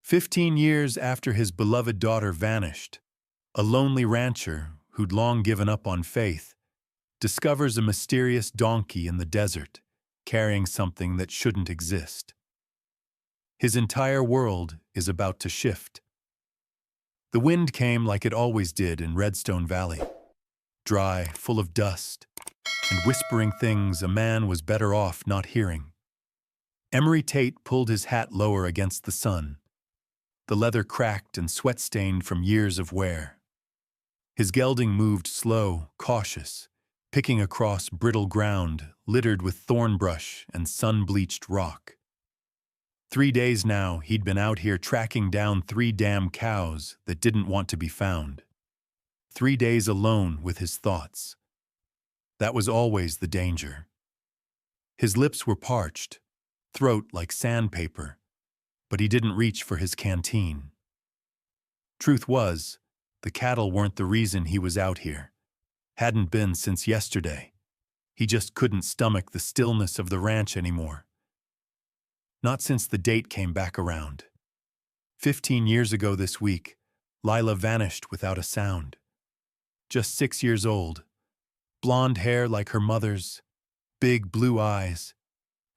15 years after his beloved daughter vanished, a lonely rancher who'd long given up on faith discovers a mysterious donkey in the desert carrying something that shouldn't exist. His entire world is about to shift. The wind came like it always did in Redstone Valley, dry, full of dust, and whispering things a man was better off not hearing. Emery Tate pulled his hat lower against the sun, the leather cracked and sweat-stained from years of wear. His gelding moved slow, cautious, picking across brittle ground littered with thorn brush and sun-bleached rock. 3 days now he'd been out here tracking down 3 damn cows that didn't want to be found. 3 days alone with his thoughts. That was always the danger. His lips were parched, throat like sandpaper, but he didn't reach for his canteen. Truth was, the cattle weren't the reason he was out here. Hadn't been since yesterday. He just couldn't stomach the stillness of the ranch anymore. Not since the date came back around. 15 years ago this week, Lila vanished without a sound. Just 6 years old, blonde hair like her mother's, big blue eyes,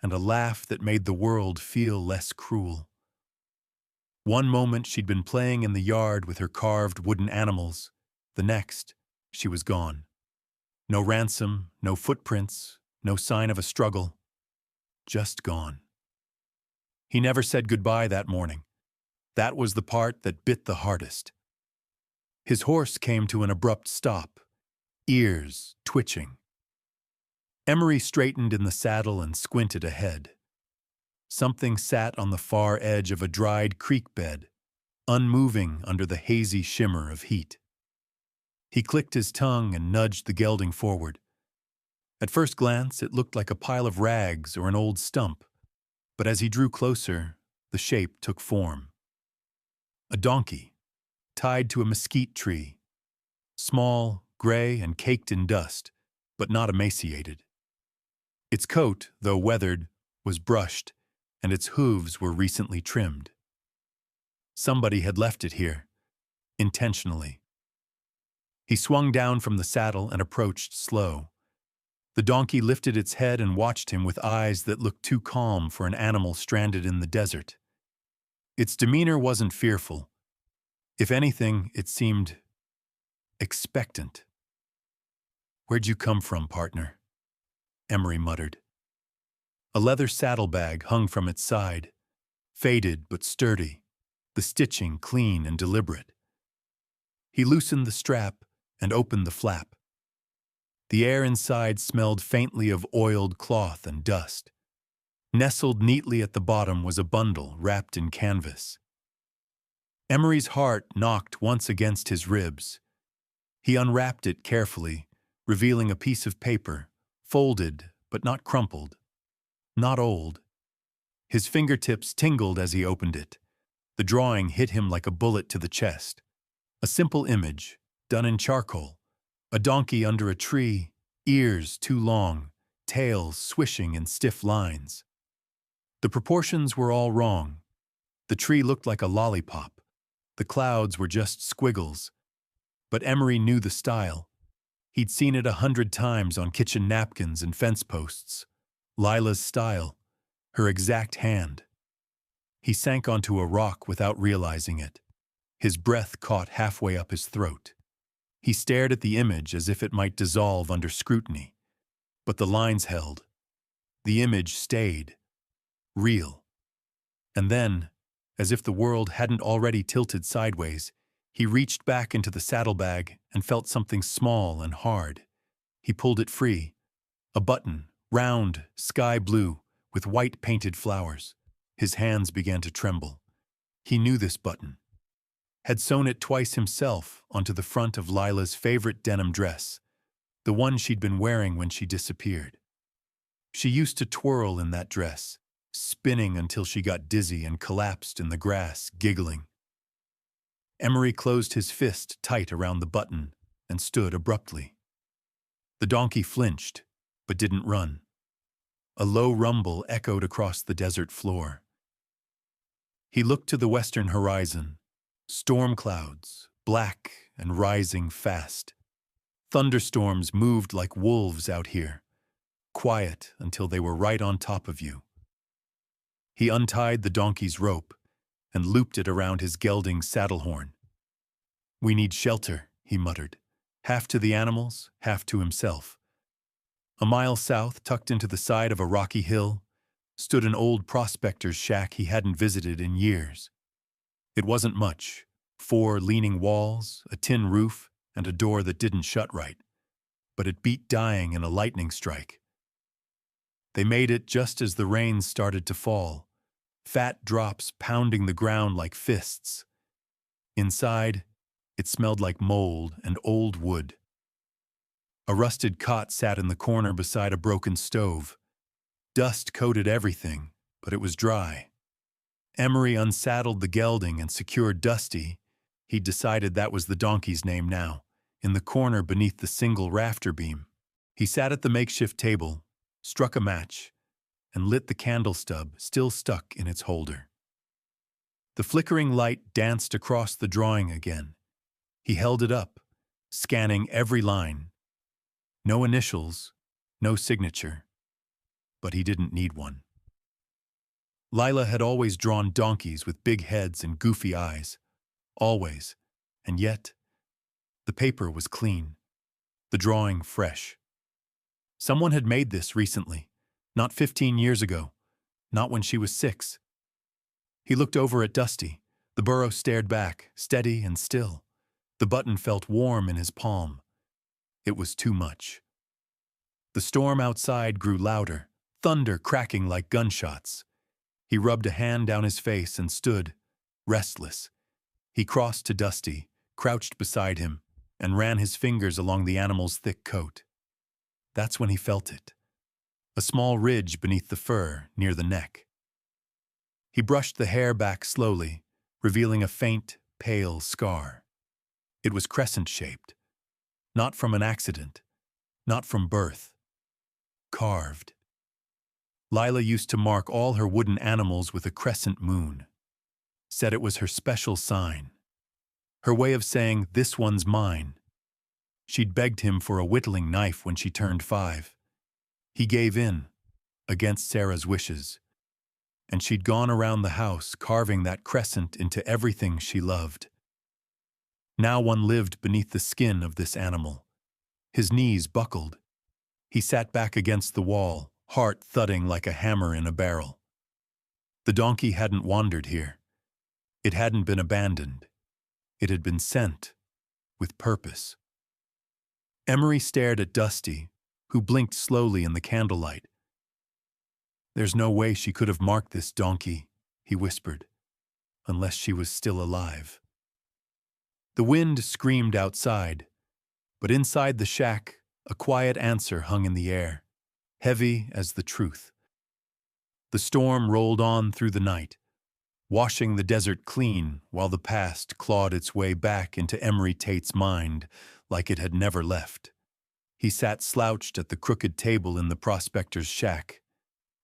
and a laugh that made the world feel less cruel. One moment she'd been playing in the yard with her carved wooden animals, the next, she was gone. No ransom, no footprints, no sign of a struggle. Just gone. He never said goodbye that morning. That was the part that bit the hardest. His horse came to an abrupt stop, ears twitching. Emery straightened in the saddle and squinted ahead. Something sat on the far edge of a dried creek bed, unmoving under the hazy shimmer of heat. He clicked his tongue and nudged the gelding forward. At first glance, it looked like a pile of rags or an old stump, but as he drew closer, the shape took form. A donkey, tied to a mesquite tree, small, gray, and caked in dust, but not emaciated. Its coat, though weathered, was brushed, and its hooves were recently trimmed. Somebody had left it here, intentionally. He swung down from the saddle and approached slow. The donkey lifted its head and watched him with eyes that looked too calm for an animal stranded in the desert. Its demeanor wasn't fearful. If anything, it seemed expectant. "Where'd you come from, partner?" Emery muttered. A leather saddlebag hung from its side, faded but sturdy, the stitching clean and deliberate. He loosened the strap and opened the flap. The air inside smelled faintly of oiled cloth and dust. Nestled neatly at the bottom was a bundle wrapped in canvas. Emery's heart knocked once against his ribs. He unwrapped it carefully, revealing a piece of paper, folded but not crumpled, not old. His fingertips tingled as he opened it. The drawing hit him like a bullet to the chest. A simple image, done in charcoal. A donkey under a tree, ears too long, tail swishing in stiff lines. The proportions were all wrong. The tree looked like a lollipop. The clouds were just squiggles. But Emery knew the style. He'd seen it 100 times on kitchen napkins and fence posts. Lila's style, her exact hand. He sank onto a rock without realizing it. His breath caught halfway up his throat. He stared at the image as if it might dissolve under scrutiny. But the lines held. The image stayed. Real. And then, as if the world hadn't already tilted sideways, he reached back into the saddlebag and felt something small and hard. He pulled it free. A button, round, sky blue, with white painted flowers. His hands began to tremble. He knew this button. Had sewn it twice himself onto the front of Lila's favorite denim dress, the one she'd been wearing when she disappeared. She used to twirl in that dress, spinning until she got dizzy and collapsed in the grass, giggling. Emery closed his fist tight around the button and stood abruptly. The donkey flinched, but didn't run. A low rumble echoed across the desert floor. He looked to the western horizon. Storm clouds, black and rising fast. Thunderstorms moved like wolves out here, quiet until they were right on top of you. He untied the donkey's rope and looped it around his gelding's saddle horn. "We need shelter," he muttered, half to the animals, half to himself. A mile south, tucked into the side of a rocky hill, stood an old prospector's shack he hadn't visited in years. It wasn't much: 4 leaning walls, a tin roof, and a door that didn't shut right. But it beat dying in a lightning strike. They made it just as the rains started to fall, fat drops pounding the ground like fists. Inside, it smelled like mold and old wood. A rusted cot sat in the corner beside a broken stove. Dust coated everything, but it was dry. Emery unsaddled the gelding and secured Dusty, he'd decided that was the donkey's name now, in the corner beneath the single rafter beam. He sat at the makeshift table, struck a match, and lit the candle stub still stuck in its holder. The flickering light danced across the drawing again. He held it up, scanning every line. No initials, no signature. But he didn't need one. Lila had always drawn donkeys with big heads and goofy eyes. Always. And yet, the paper was clean, the drawing fresh. Someone had made this recently, not 15 years ago, not when she was 6. He looked over at Dusty. The burro stared back, steady and still. The button felt warm in his palm. It was too much. The storm outside grew louder, thunder cracking like gunshots. He rubbed a hand down his face and stood, restless. He crossed to Dusty, crouched beside him, and ran his fingers along the animal's thick coat. That's when he felt it. A small ridge beneath the fur, near the neck. He brushed the hair back slowly, revealing a faint, pale scar. It was crescent-shaped. Not from an accident. Not from birth. Carved. Lila used to mark all her wooden animals with a crescent moon. Said it was her special sign. Her way of saying, "This one's mine." She'd begged him for a whittling knife when she turned 5. He gave in, against Sarah's wishes. And she'd gone around the house carving that crescent into everything she loved. Now one lived beneath the skin of this animal. His knees buckled. He sat back against the wall, heart thudding like a hammer in a barrel. The donkey hadn't wandered here. It hadn't been abandoned. It had been sent, with purpose. Emery stared at Dusty, who blinked slowly in the candlelight. "There's no way she could have marked this donkey," he whispered, "unless she was still alive." The wind screamed outside, but inside the shack, a quiet answer hung in the air, heavy as the truth. The storm rolled on through the night, washing the desert clean while the past clawed its way back into Emery Tate's mind like it had never left. He sat slouched at the crooked table in the prospector's shack,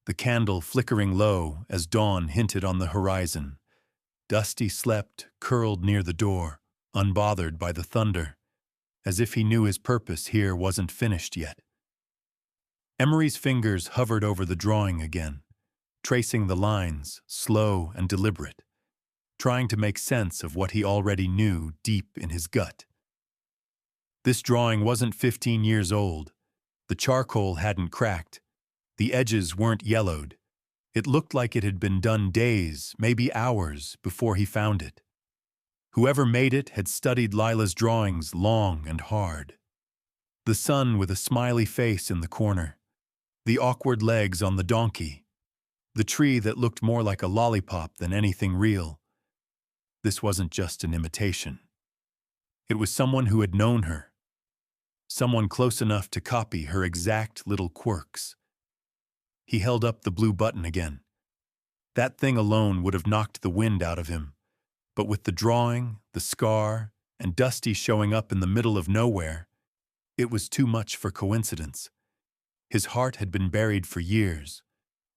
the candle flickering low as dawn hinted on the horizon. Dusty slept, curled near the door, unbothered by the thunder, as if he knew his purpose here wasn't finished yet. Emery's fingers hovered over the drawing again, tracing the lines, slow and deliberate, trying to make sense of what he already knew deep in his gut. This drawing wasn't 15 years old. The charcoal hadn't cracked. The edges weren't yellowed. It looked like it had been done days, maybe hours, before he found it. Whoever made it had studied Lila's drawings long and hard. The sun with a smiley face in the corner, the awkward legs on the donkey, the tree that looked more like a lollipop than anything real. This wasn't just an imitation. It was someone who had known her, someone close enough to copy her exact little quirks. He held up the blue button again. That thing alone would have knocked the wind out of him, but with the drawing, the scar, and Dusty showing up in the middle of nowhere, it was too much for coincidence. His heart had been buried for years,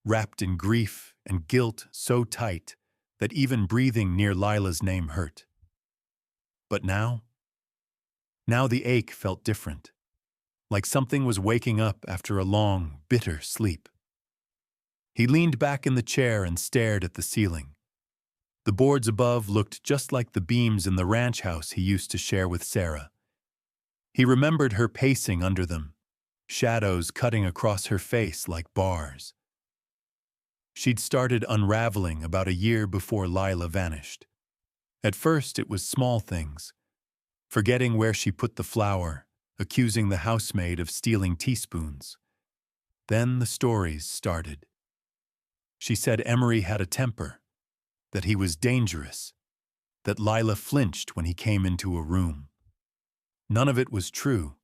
wrapped in grief and guilt so tight that even breathing near Lila's name hurt. But now the ache felt different, like something was waking up after a long, bitter sleep. He leaned back in the chair and stared at the ceiling. The boards above looked just like the beams in the ranch house he used to share with Sarah. He remembered her pacing under them, shadows cutting across her face like bars. She'd started unraveling about a year before Lila vanished. At first, it was small things, forgetting where she put the flour, accusing the housemaid of stealing teaspoons. Then the stories started. She said Emery had a temper, that he was dangerous, that Lila flinched when he came into a room. None of it was true.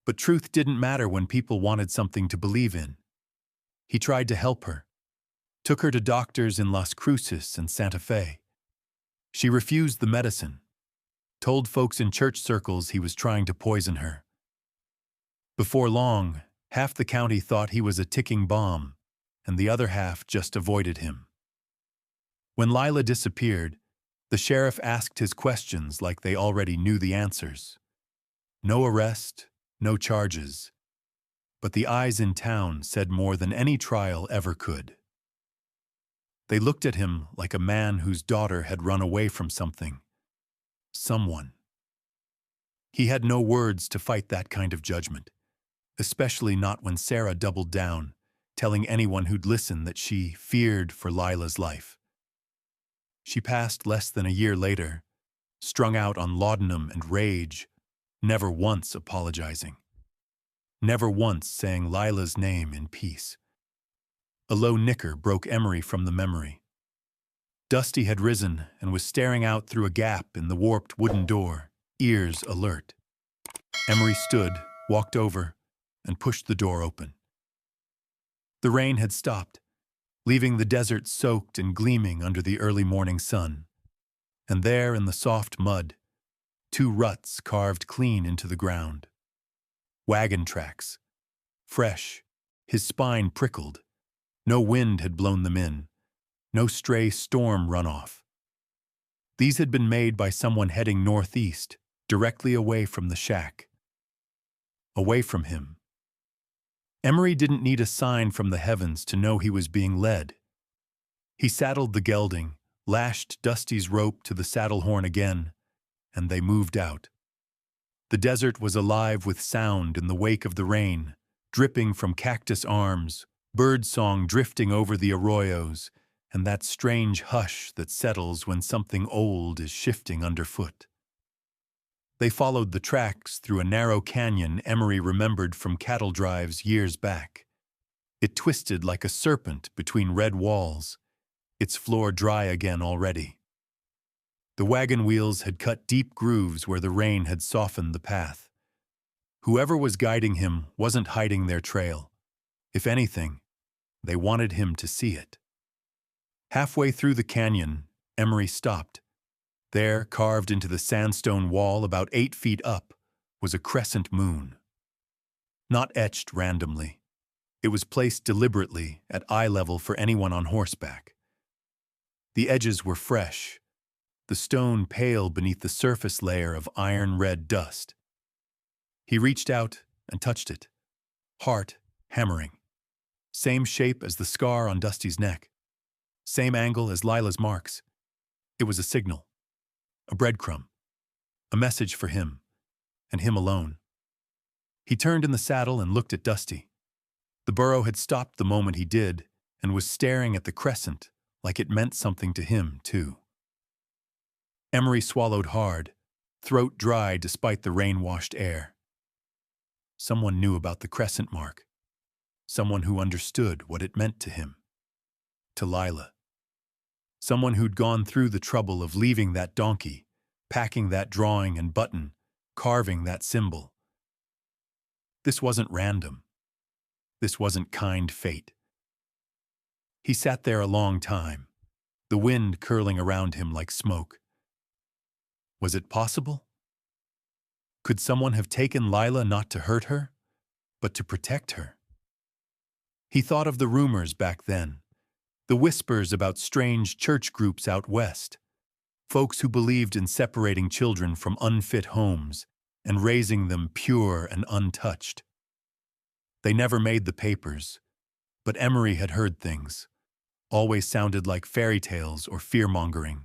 But truth didn't matter when people wanted something to believe in. He tried to help her, took her to doctors in Las Cruces and Santa Fe. She refused the medicine, told folks in church circles he was trying to poison her. Before long, half the county thought he was a ticking bomb, and the other half just avoided him. When Lila disappeared, the sheriff asked his questions like they already knew the answers. No arrest, no charges. But the eyes in town said more than any trial ever could. They looked at him like a man whose daughter had run away from something. Someone. He had no words to fight that kind of judgment, especially not when Sarah doubled down, telling anyone who'd listen that she feared for Lila's life. She passed less than a year later, strung out on laudanum and rage, never once apologizing. Never once saying Lila's name in peace. A low nicker broke Emery from the memory. Dusty had risen and was staring out through a gap in the warped wooden door, ears alert. Emery stood, walked over, and pushed the door open. The rain had stopped, leaving the desert soaked and gleaming under the early morning sun. And there in the soft mud, 2 ruts carved clean into the ground. Wagon tracks. Fresh, his spine prickled. No wind had blown them in. No stray storm runoff. These had been made by someone heading northeast, directly away from the shack. Away from him. Emery didn't need a sign from the heavens to know he was being led. He saddled the gelding, lashed Dusty's rope to the saddle horn again, and they moved out. The desert was alive with sound in the wake of the rain, dripping from cactus arms, birdsong drifting over the arroyos, and that strange hush that settles when something old is shifting underfoot. They followed the tracks through a narrow canyon Emery remembered from cattle drives years back. It twisted like a serpent between red walls, its floor dry again already. The wagon wheels had cut deep grooves where the rain had softened the path. Whoever was guiding him wasn't hiding their trail. If anything, they wanted him to see it. Halfway through the canyon, Emery stopped. There, carved into the sandstone wall about 8 feet up, was a crescent moon. Not etched randomly. It was placed deliberately at eye level for anyone on horseback. The edges were fresh, the stone pale beneath the surface layer of iron-red dust. He reached out and touched it, heart hammering. Same shape as the scar on Dusty's neck. Same angle as Lila's marks. It was a signal, a breadcrumb, a message for him, and him alone. He turned in the saddle and looked at Dusty. The burro had stopped the moment he did and was staring at the crescent like it meant something to him, too. Emery swallowed hard, throat dry despite the rain-washed air. Someone knew about the crescent mark. Someone who understood what it meant to him. To Lila. Someone who'd gone through the trouble of leaving that donkey, packing that drawing and button, carving that symbol. This wasn't random. This wasn't kind fate. He sat there a long time, the wind curling around him like smoke. Was it possible? Could someone have taken Lila not to hurt her, but to protect her? He thought of the rumors back then, The whispers about strange church groups out west, folks who believed in separating children from unfit homes and raising them pure and untouched. They never made the papers, but Emery had heard things, always sounded like fairy tales or fear-mongering.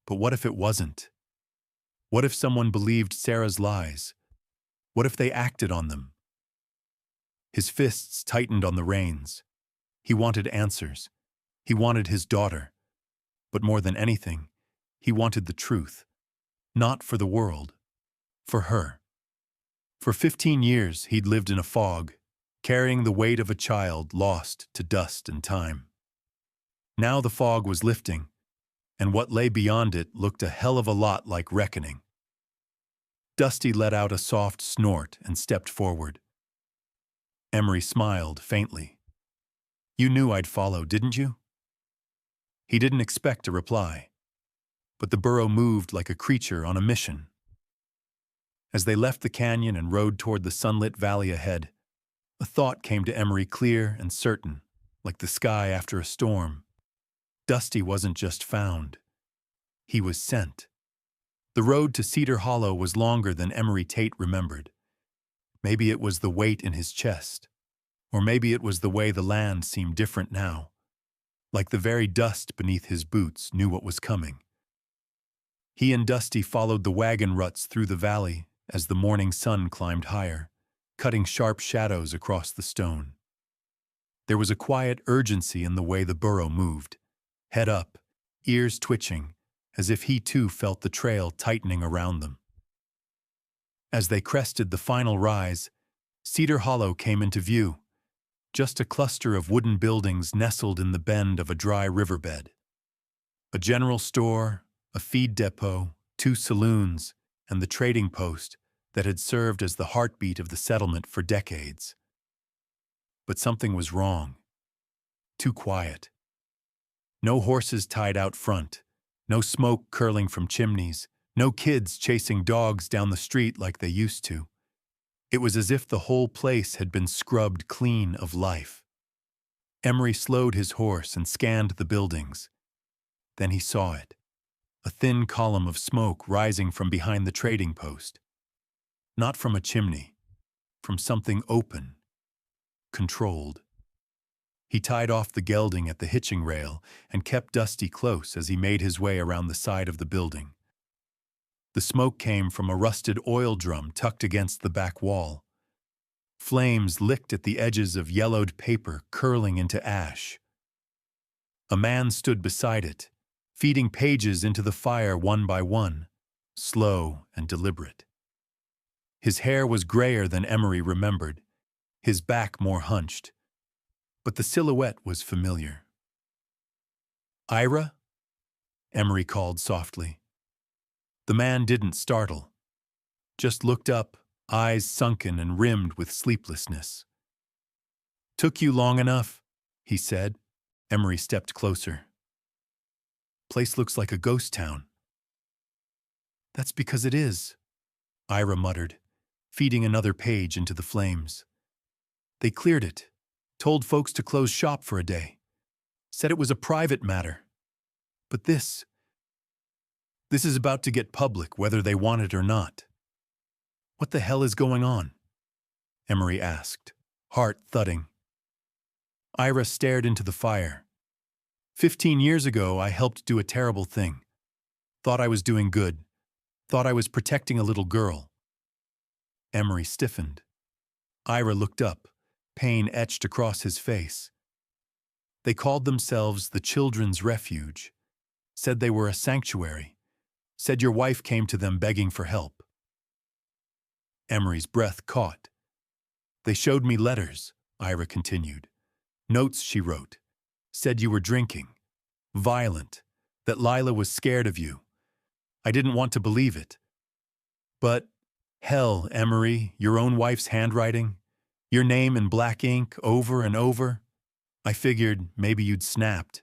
But what if it wasn't? What if someone believed Sarah's lies? What if they acted on them? His fists tightened on the reins. He wanted answers. He wanted his daughter. But more than anything, he wanted the truth. Not for the world. For her. For 15 years, he'd lived in a fog, carrying the weight of a child lost to dust and time. Now the fog was lifting, and what lay beyond it looked a hell of a lot like reckoning. Dusty let out a soft snort and stepped forward. Emery smiled faintly. "You knew I'd follow, didn't you?" He didn't expect a reply, but the burro moved like a creature on a mission. As they left the canyon and rode toward the sunlit valley ahead, a thought came to Emery clear and certain, like the sky after a storm. Dusty wasn't just found. He was sent. The road to Cedar Hollow was longer than Emery Tate remembered. Maybe it was the weight in his chest, or maybe it was the way the land seemed different now, like the very dust beneath his boots knew what was coming. He and Dusty followed the wagon ruts through the valley as the morning sun climbed higher, cutting sharp shadows across the stone. There was a quiet urgency in the way the burro moved, head up, ears twitching, as if he too felt the trail tightening around them. As they crested the final rise, Cedar Hollow came into view, just a cluster of wooden buildings nestled in the bend of a dry riverbed. A general store, a feed depot, 2 saloons, and the trading post that had served as the heartbeat of the settlement for decades. But something was wrong. Too quiet. No horses tied out front, no smoke curling from chimneys, no kids chasing dogs down the street like they used to. It was as if the whole place had been scrubbed clean of life. Emery slowed his horse and scanned the buildings. Then he saw it. A thin column of smoke rising from behind the trading post. Not from a chimney, from something open, controlled. He tied off the gelding at the hitching rail and kept Dusty close as he made his way around the side of the building. The smoke came from a rusted oil drum tucked against the back wall. Flames licked at the edges of yellowed paper curling into ash. A man stood beside it, feeding pages into the fire one by one, slow and deliberate. His hair was grayer than Emery remembered, his back more hunched, but the silhouette was familiar. "Ira?" Emery called softly. The man didn't startle, just looked up, eyes sunken and rimmed with sleeplessness. "Took you long enough," he said. Emery stepped closer. "Place looks like a ghost town." "That's because it is," Ira muttered, feeding another page into the flames. "They cleared it, told folks to close shop for a day, said it was a private matter. But this is about to get public whether they want it or not." "What the hell is going on?" Emery asked, heart thudding. Ira stared into the fire. 15 years ago, I helped do a terrible thing. Thought I was doing good. Thought I was protecting a little girl. Emery stiffened. Ira looked up, pain etched across his face. "They called themselves the Children's Refuge. Said they were a sanctuary. Said your wife came to them begging for help." Emery's breath caught. "They showed me letters," Ira continued. "Notes she wrote. Said you were drinking. Violent. That Lila was scared of you. I didn't want to believe it. But, hell, Emery, your own wife's handwriting, your name in black ink over and over. I figured maybe you'd snapped.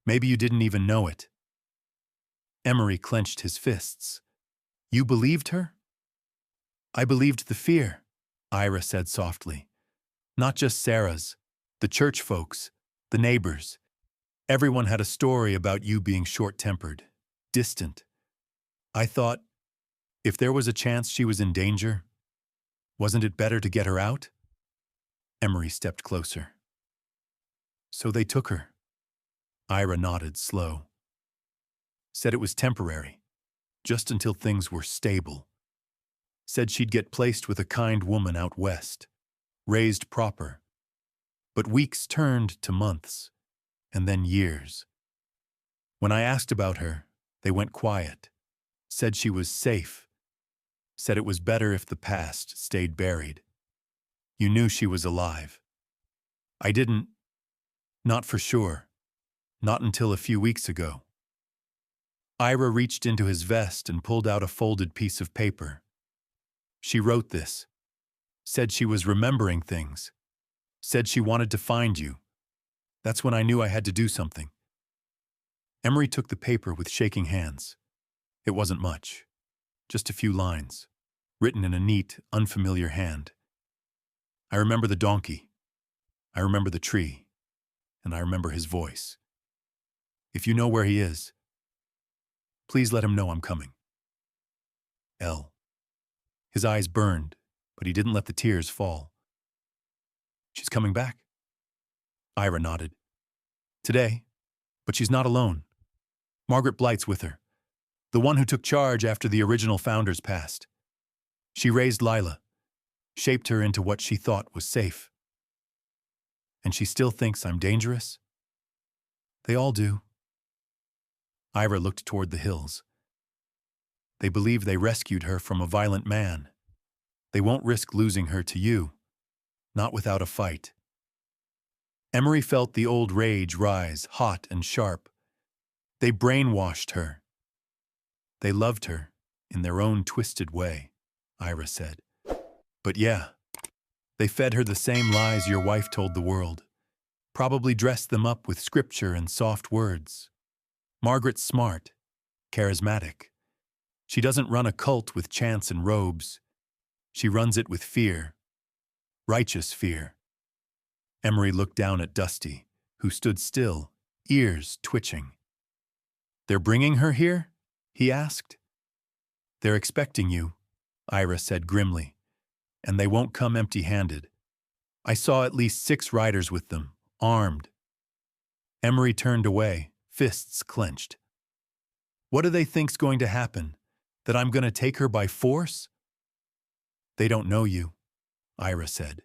Maybe you didn't even know it." Emery clenched his fists. "You believed her?" "I believed the fear," Ira said softly. "Not just Sarah's, the church folks, the neighbors, Everyone had a story about you being short-tempered, distant. I thought, if there was a chance she was in danger, wasn't it better to get her out? Emery stepped closer. So they took her. Ira nodded, slow. Said it was temporary, just until things were stable. Said she'd get placed with a kind woman out west, raised proper. But weeks turned to months, and then years. When I asked about her, they went quiet. Said she was safe. Said it was better if the past stayed buried. You knew she was alive. I didn't, not for sure, not until a few weeks ago. Ira reached into his vest and pulled out a folded piece of paper. She wrote this. Said she was remembering things. Said she wanted to find you. That's when I knew I had to do something. Emery took the paper with shaking hands. It wasn't much. Just a few lines, written in a neat, unfamiliar hand. I remember the donkey. I remember the tree. And I remember his voice. If you know where he is, please let him know I'm coming. L. His eyes burned, but he didn't let the tears fall. She's coming back? Ira nodded. Today, but she's not alone. Margaret Blight's with her, the one who took charge after the original founders passed. She raised Lila, shaped her into what she thought was safe. And she still thinks I'm dangerous? They all do. Ira looked toward the hills. They believe they rescued her from a violent man. They won't risk losing her to you, not without a fight. Emery felt the old rage rise, hot and sharp. They brainwashed her. They loved her in their own twisted way, Ira said. But yeah, they fed her the same lies your wife told the world. Probably dressed them up with scripture and soft words. Margaret's smart, charismatic. She doesn't run a cult with chants and robes. She runs it with fear. Righteous fear. Emery looked down at Dusty, who stood still, ears twitching. They're bringing her here? He asked. They're expecting you, Ira said grimly, and they won't come empty-handed. I saw at least 6 riders with them, armed. Emery turned away, fists clenched. What do they think's going to happen? That I'm going to take her by force? They don't know you, Ira said.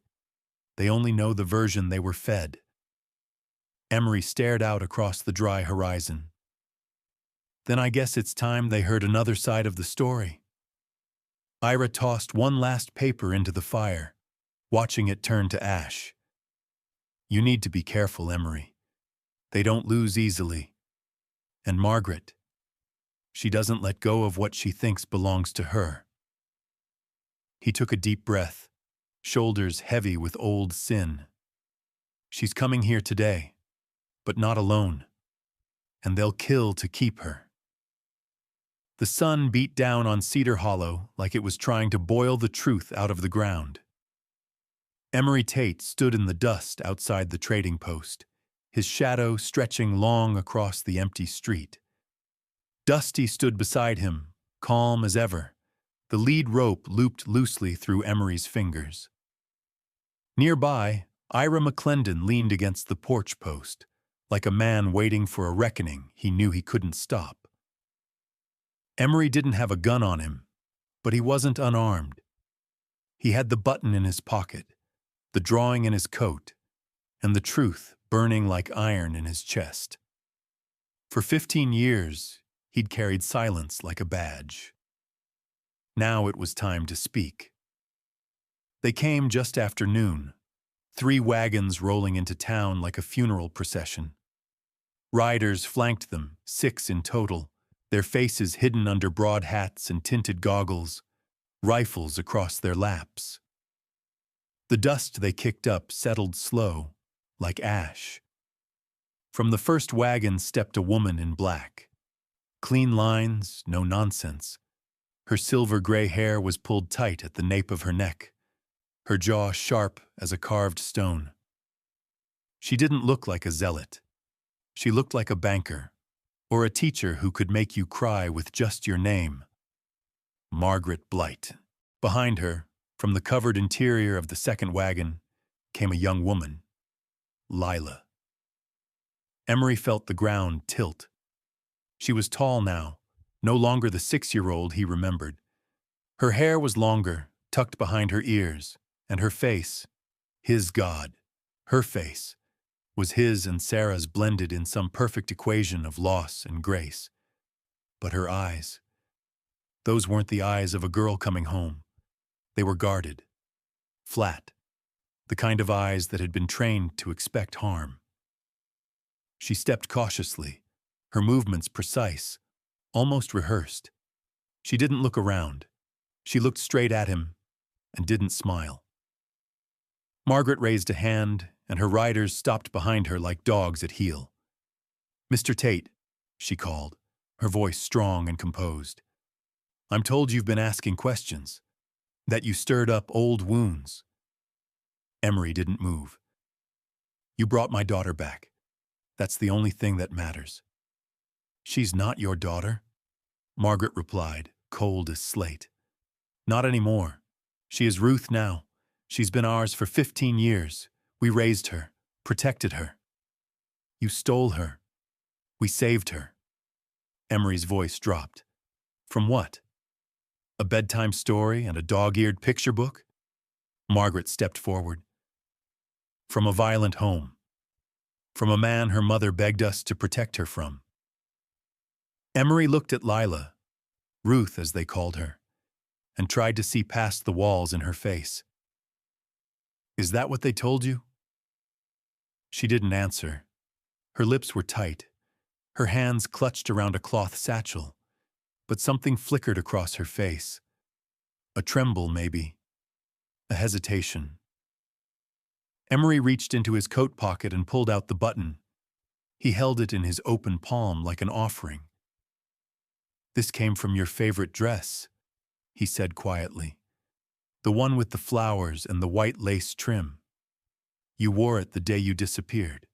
They only know the version they were fed. Emery stared out across the dry horizon. Then I guess it's time they heard another side of the story. Ira tossed one last paper into the fire, watching it turn to ash. You need to be careful, Emery. They don't lose easily. And Margaret, she doesn't let go of what she thinks belongs to her. He took a deep breath, shoulders heavy with old sin. She's coming here today, but not alone, and they'll kill to keep her. The sun beat down on Cedar Hollow like it was trying to boil the truth out of the ground. Emery Tate stood in the dust outside the trading post, his shadow stretching long across the empty street. Dusty stood beside him, calm as ever, the lead rope looped loosely through Emery's fingers. Nearby, Ira McClendon leaned against the porch post, like a man waiting for a reckoning he knew he couldn't stop. Emery didn't have a gun on him, but he wasn't unarmed. He had the button in his pocket, the drawing in his coat, and the truth burning like iron in his chest. For 15 years, he'd carried silence like a badge. Now it was time to speak. They came just after noon, 3 wagons rolling into town like a funeral procession. Riders flanked them, 6 in total, their faces hidden under broad hats and tinted goggles, rifles across their laps. The dust they kicked up settled slow, like ash. From the first wagon stepped a woman in black. Clean lines, no nonsense. Her silver-gray hair was pulled tight at the nape of her neck, her jaw sharp as a carved stone. She didn't look like a zealot. She looked like a banker, or a teacher who could make you cry with just your name. Margaret Blight. Behind her, from the covered interior of the second wagon, came a young woman, Lila. Emery felt the ground tilt. She was tall now, no longer the 6-year-old he remembered. Her hair was longer, tucked behind her ears, and her face, his God, her face, was his and Sarah's blended in some perfect equation of loss and grace. But her eyes, those weren't the eyes of a girl coming home. They were guarded, flat, the kind of eyes that had been trained to expect harm. She stepped cautiously, her movements precise, almost rehearsed. She didn't look around. She looked straight at him and didn't smile. Margaret raised a hand, and her riders stopped behind her like dogs at heel. "Mr. Tate," she called, her voice strong and composed. "I'm told you've been asking questions, that you stirred up old wounds." Emery didn't move. "You brought my daughter back. That's the only thing that matters." "She's not your daughter," Margaret replied, cold as slate. "Not anymore. She is Ruth now. She's been ours for 15 years. We raised her, protected her. You stole her. We saved her." Emery's voice dropped. "From what? A bedtime story and a dog-eared picture book?" Margaret stepped forward. "From a violent home. From a man her mother begged us to protect her from." Emery looked at Lila, Ruth as they called her, and tried to see past the walls in her face. "Is that what they told you?" She didn't answer. Her lips were tight, her hands clutched around a cloth satchel, but something flickered across her face. A tremble, maybe. A hesitation. Emery reached into his coat pocket and pulled out the button. He held it in his open palm like an offering. "This came from your favorite dress," he said quietly. "The one with the flowers and the white lace trim. You wore it the day you disappeared."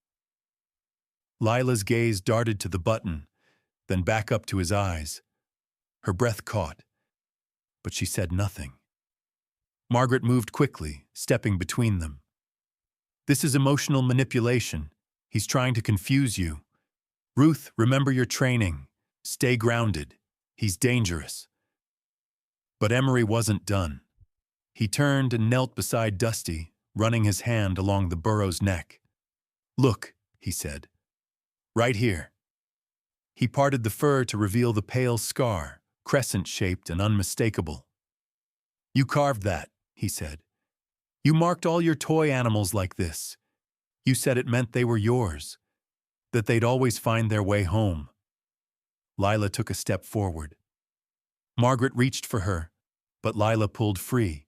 Lila's gaze darted to the button, then back up to his eyes. Her breath caught, but she said nothing. Margaret moved quickly, stepping between them. "This is emotional manipulation. He's trying to confuse you. Ruth, remember your training. Stay grounded. He's dangerous." But Emery wasn't done. He turned and knelt beside Dusty, running his hand along the burro's neck. "Look," he said. "Right here." He parted the fur to reveal the pale scar, crescent-shaped and unmistakable. "You carved that," he said. "You marked all your toy animals like this. You said it meant they were yours, that they'd always find their way home." Lila took a step forward. Margaret reached for her, but Lila pulled free,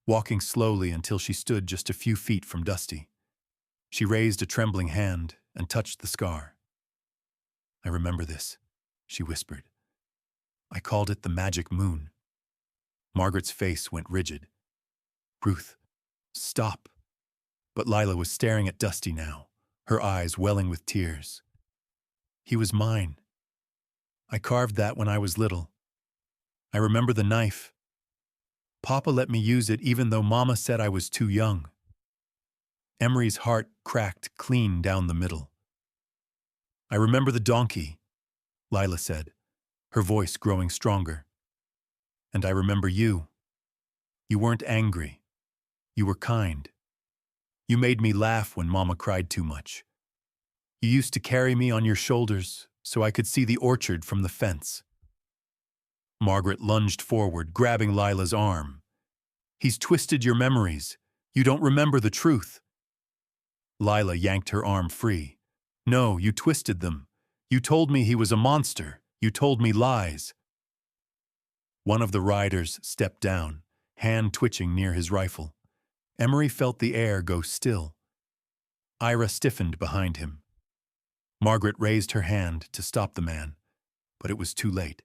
walking slowly until she stood just a few feet from Dusty. She raised a trembling hand and touched the scar. "I remember this," she whispered. "I called it the magic moon." Margaret's face went rigid. "Ruth, stop." But Lila was staring at Dusty now, her eyes welling with tears. "He was mine. I carved that when I was little. I remember the knife. Papa let me use it even though Mama said I was too young." Emery's heart cracked clean down the middle. "I remember the donkey," Lila said, her voice growing stronger. "And I remember you. You weren't angry. You were kind. You made me laugh when Mama cried too much. You used to carry me on your shoulders so I could see the orchard from the fence." Margaret lunged forward, grabbing Lila's arm. "He's twisted your memories. You don't remember the truth." Lila yanked her arm free. "No, you twisted them. You told me he was a monster. You told me lies." One of the riders stepped down, hand twitching near his rifle. Emery felt the air go still. Ira stiffened behind him. Margaret raised her hand to stop the man, but it was too late.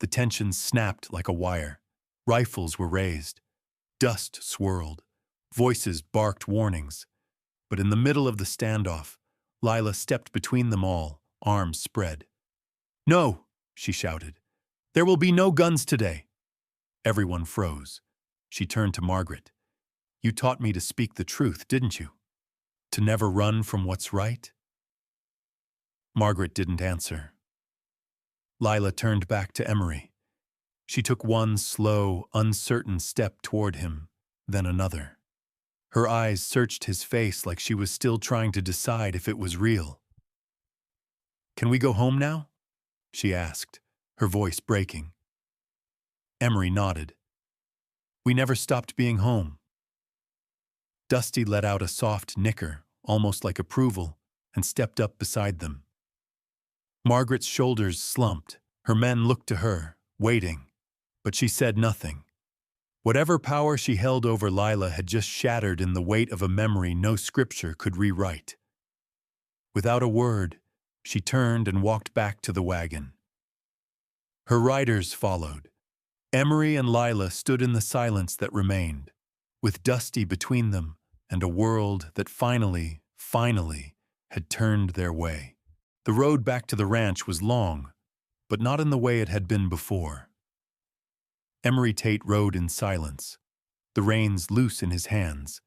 The tension snapped like a wire. Rifles were raised. Dust swirled. Voices barked warnings. But in the middle of the standoff, Lila stepped between them all, arms spread. "No!" she shouted. "There will be no guns today." Everyone froze. She turned to Margaret. "You taught me to speak the truth, didn't you? To never run from what's right?" Margaret didn't answer. Lila turned back to Emery. She took one slow, uncertain step toward him, then another. Her eyes searched his face like she was still trying to decide if it was real. "Can we go home now?" she asked, her voice breaking. Emery nodded. "We never stopped being home." Dusty let out a soft nicker, almost like approval, and stepped up beside them. Margaret's shoulders slumped. Her men looked to her, waiting, but she said nothing. Whatever power she held over Lila had just shattered in the weight of a memory no scripture could rewrite. Without a word, she turned and walked back to the wagon. Her riders followed. Emery and Lila stood in the silence that remained, with Dusty between them and a world that finally had turned their way. The road back to the ranch was long, but not in the way it had been before. Emery Tate rode in silence, the reins loose in his hands,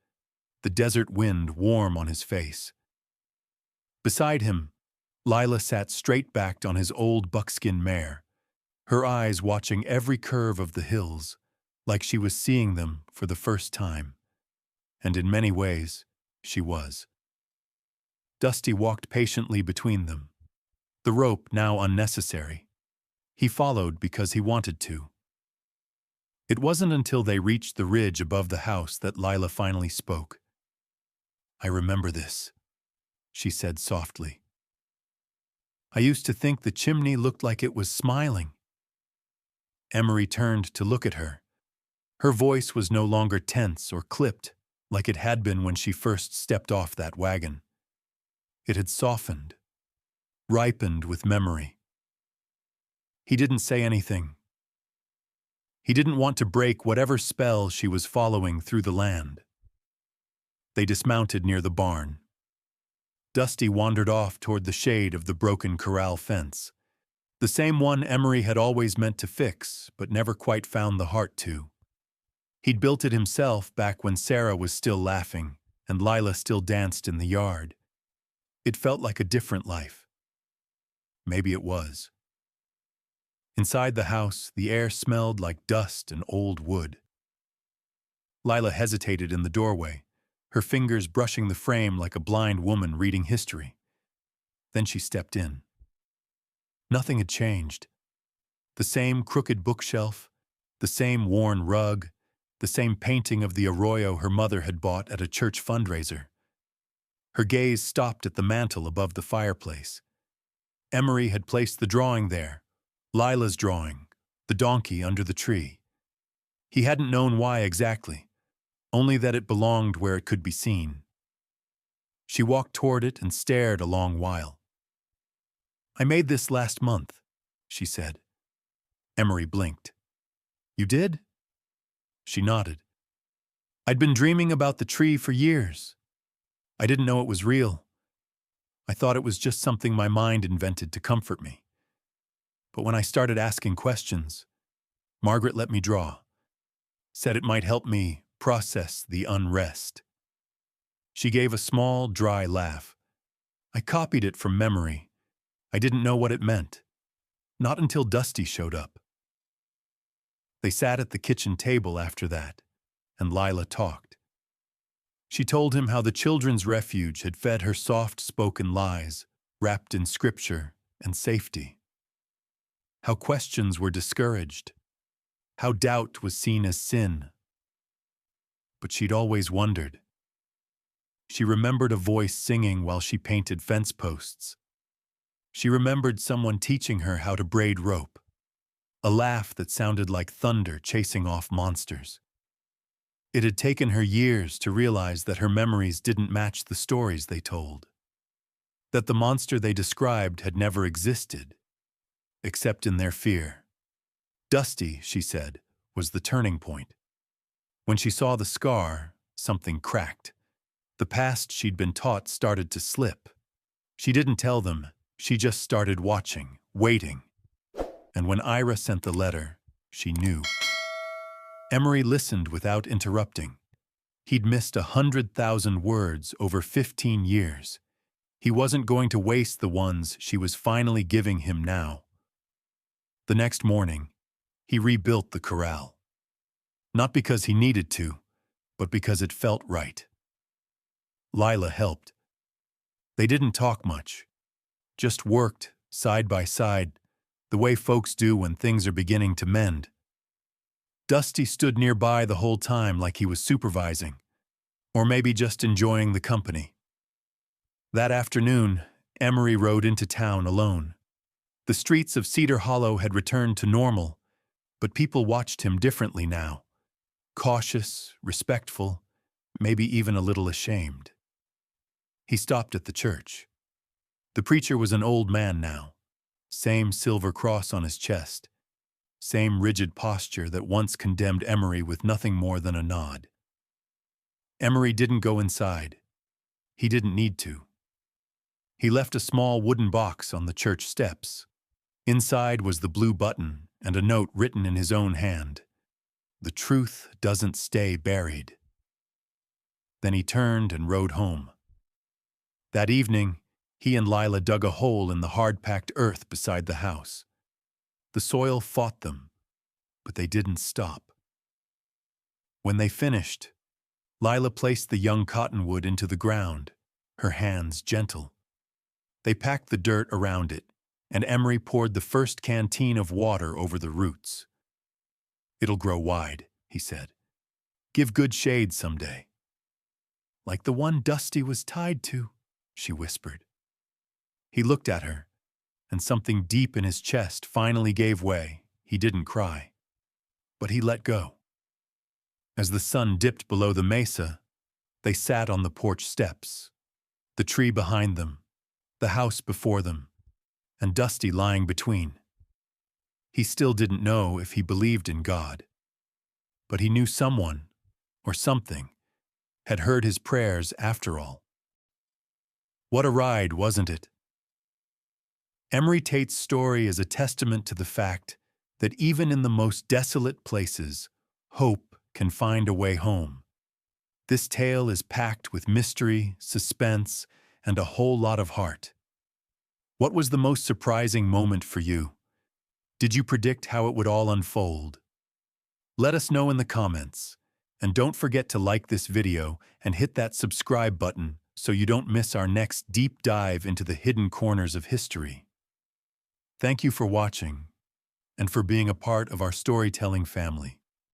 the desert wind warm on his face. Beside him, Lila sat straight-backed on his old buckskin mare, her eyes watching every curve of the hills, like she was seeing them for the first time. And in many ways, she was. Dusty walked patiently between them, the rope now unnecessary. He followed because he wanted to. It wasn't until they reached the ridge above the house that Lila finally spoke. "I remember this," she said softly. "I used to think the chimney looked like it was smiling." Emery turned to look at her. Her voice was no longer tense or clipped like it had been when she first stepped off that wagon. It had softened, ripened with memory. He didn't say anything. He didn't want to break whatever spell she was following through the land. They dismounted near the barn. Dusty wandered off toward the shade of the broken corral fence, the same one Emery had always meant to fix, but never quite found the heart to. He'd built it himself back when Sarah was still laughing and Lila still danced in the yard. It felt like a different life. Maybe it was. Inside the house, the air smelled like dust and old wood. Lila hesitated in the doorway, her fingers brushing the frame like a blind woman reading history. Then she stepped in. Nothing had changed. The same crooked bookshelf, the same worn rug, the same painting of the arroyo her mother had bought at a church fundraiser. Her gaze stopped at the mantel above the fireplace. Emery had placed the drawing there, Lila's drawing, the donkey under the tree. He hadn't known why exactly, only that it belonged where it could be seen. She walked toward it and stared a long while. "I made this last month," she said. Emery blinked. "You did?" She nodded. "I'd been dreaming about the tree for years. I didn't know it was real. I thought it was just something my mind invented to comfort me. But when I started asking questions, Margaret let me draw, said it might help me process the unrest." She gave a small, dry laugh. "I copied it from memory. I didn't know what it meant. Not until Dusty showed up." They sat at the kitchen table after that, and Lila talked. She told him how the children's refuge had fed her soft-spoken lies, wrapped in scripture and safety. How questions were discouraged. How doubt was seen as sin. But she'd always wondered. She remembered a voice singing while she painted fence posts. She remembered someone teaching her how to braid rope. A laugh that sounded like thunder chasing off monsters. It had taken her years to realize that her memories didn't match the stories they told. That the monster they described had never existed, except in their fear. Dusty, she said, was the turning point. When she saw the scar, something cracked. The past she'd been taught started to slip. She didn't tell them, she just started watching, waiting. And when Ira sent the letter, she knew. Emery listened without interrupting. He'd missed 100,000 words over 15 years. He wasn't going to waste the ones she was finally giving him now. The next morning, he rebuilt the corral. Not because he needed to, but because it felt right. Lila helped. They didn't talk much, just worked, side by side, the way folks do when things are beginning to mend. Dusty stood nearby the whole time like he was supervising, or maybe just enjoying the company. That afternoon, Emery rode into town alone. The streets of Cedar Hollow had returned to normal, but people watched him differently now. Cautious, respectful, maybe even a little ashamed. He stopped at the church. The preacher was an old man now, same silver cross on his chest, same rigid posture that once condemned Emery with nothing more than a nod. Emery didn't go inside. He didn't need to. He left a small wooden box on the church steps. Inside was the blue button and a note written in his own hand. The truth doesn't stay buried. Then he turned and rode home. That evening, he and Lila dug a hole in the hard-packed earth beside the house. The soil fought them, but they didn't stop. When they finished, Lila placed the young cottonwood into the ground, her hands gentle. They packed the dirt around it, and Emery poured the first canteen of water over the roots. "It'll grow wide," he said. "Give good shade someday." "Like the one Dusty was tied to," she whispered. He looked at her, and something deep in his chest finally gave way. He didn't cry, but he let go. As the sun dipped below the mesa, they sat on the porch steps, the tree behind them, the house before them, and Dusty lying between. He still didn't know if he believed in God, but he knew someone, or something, had heard his prayers after all. What a ride, wasn't it? Emery Tate's story is a testament to the fact that even in the most desolate places, hope can find a way home. This tale is packed with mystery, suspense, and a whole lot of heart. What was the most surprising moment for you? Did you predict how it would all unfold? Let us know in the comments. And don't forget to like this video and hit that subscribe button so you don't miss our next deep dive into the hidden corners of history. Thank you for watching and for being a part of our storytelling family.